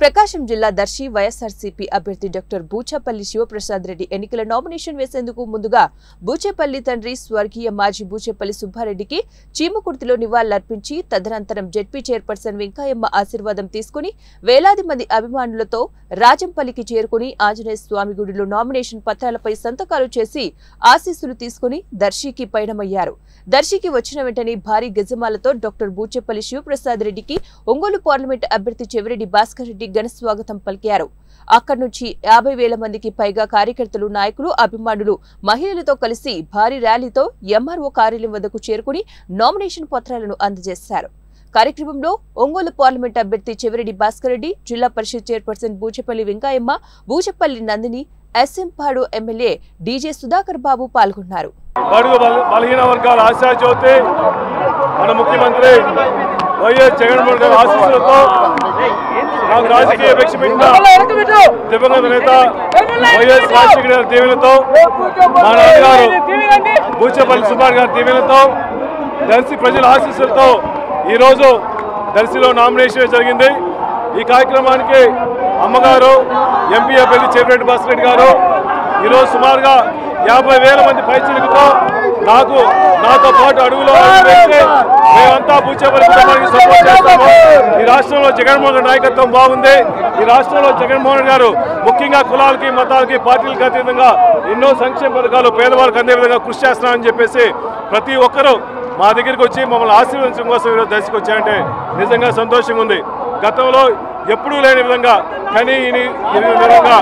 ప్రకాశం జిల్లా దర్శి వైఎస్ఆర్సీపీ అభ్యర్థి డాక్టర్ బూచేపల్లి శివప్రసాద్ రెడ్డి ఎన్నికల నామినేషన్ వేసేందుకు ముందుగా బూచేపల్లి తండ్రి స్వర్గీయ మాజీ బూచేపల్లి సుబ్బారెడ్డికి చీమకుర్తిలో నివాళులర్పించి తదనంతరం జెడ్పీ చైర్పర్సన్ వెంకయ్యమ్మ ఆశీర్వాదం తీసుకుని వేలాది మంది అభిమానులతో రాజంపల్లికి చేరుకుని ఆంజనేయ స్వామి గుడిలో నామినేషన్ పత్రాలపై సంతకాలు చేసి ఆశీస్సులు తీసుకుని దర్శికి పయనమయ్యారు. దర్శికి వచ్చిన వెంటనే భారీ గజమాలతో డాక్టర్ బూచేపల్లి శివప్రసాద్ రెడ్డికి ఒంగోలు పార్లమెంట్ అభ్యర్థి చెవిరెడ్డి భాస్కర్ రెడ్డి ఘన స్వాగతం పలికారు. అక్కడి నుంచి 50,000 మందికి పైగా కార్యకర్తలు, నాయకులు, అభిమానులు, మహిళలతో కలిసి భారీ ర్యాలీతో ఎంఆర్ఓ కార్యాలయం వద్దకు చేరుకుని నామినేషన్ పత్రాలను అందజేశారు. కార్యక్రమంలో ఒంగోలు పార్లమెంట్ అభ్యర్థి చెవిరెడ్డి భాస్కర్ రెడ్డి, జిల్లా పరిషత్ చైర్పర్సన్ బూచేపల్లి వెంకయ్యమ్మ, బూచేపల్లి నందిని, ఎస్ఎంపాడు ఎమ్మెల్యే డీజే సుధాకర్ బాబు పాల్గొన్నారు. బలహీన వర్గాల ఆశాజ్యోతి మన ముఖ్యమంత్రి వైఎస్ జగన్మోహన్ గారి ఆశీస్సులతో నాకు రాజకీయ వివక్ష పెట్టిన దివంగత నేత వైఎస్ రాజశేఖర గారి దీవెనతో, మా నాన్నగారు బూచేపల్లి సుబ్బారెడ్డి గారి దీవెనతో, దర్శి ప్రజల ఆశీస్సులతో ఈరోజు దర్శిలో నామినేషన్ జరిగింది. ఈ కార్యక్రమానికి అమ్మగారు ఎంపీ అభ్యర్థి చెవిరెడ్డి భాస్కర్ రెడ్డి గారు ఈరోజు సుమారుగా 50,000 మంది పైచిలుకుతో నాతో పాటు అడుగులో మేమంతా బూచేపల్లి కుటుంబానికి సపోర్ట్ చేస్తాము. ఈ రాష్ట్రంలో జగన్మోహన్ గారి నాయకత్వం బాగుంది. ఈ రాష్ట్రంలో జగన్మోహన్ గారు ముఖ్యంగా కులాలకి, మతాలకి, పార్టీలకు అతీతంగా ఎన్నో సంక్షేమ పథకాలు పేదవాళ్ళకి అందే విధంగా కృషి చేస్తున్నారని చెప్పేసి ప్రతి ఒక్కరూ మా దగ్గరికి వచ్చి మమ్మల్ని ఆశీర్వదించడం కోసం ఈరోజు దర్శకు వచ్చారంటే నిజంగా సంతోషంగా ఉంది. గతంలో ఎప్పుడూ లేని విధంగా కానీ విధంగా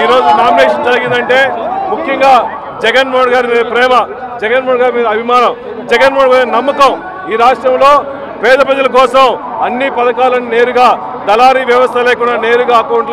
ఈరోజు నామినేషన్ జరిగిందంటే ముఖ్యంగా జగన్మోహన్ గారి మీద ప్రేమ, జగన్మోహన్ గారి మీద అభిమానం, జగన్మోహన్ గారి నమ్మకం. ఈ రాష్ట్రంలో పేద ప్రజల కోసం అన్ని పథకాలను నేరుగా దళారీ వ్యవస్థ లేకుండా నేరుగా అకౌంట్లో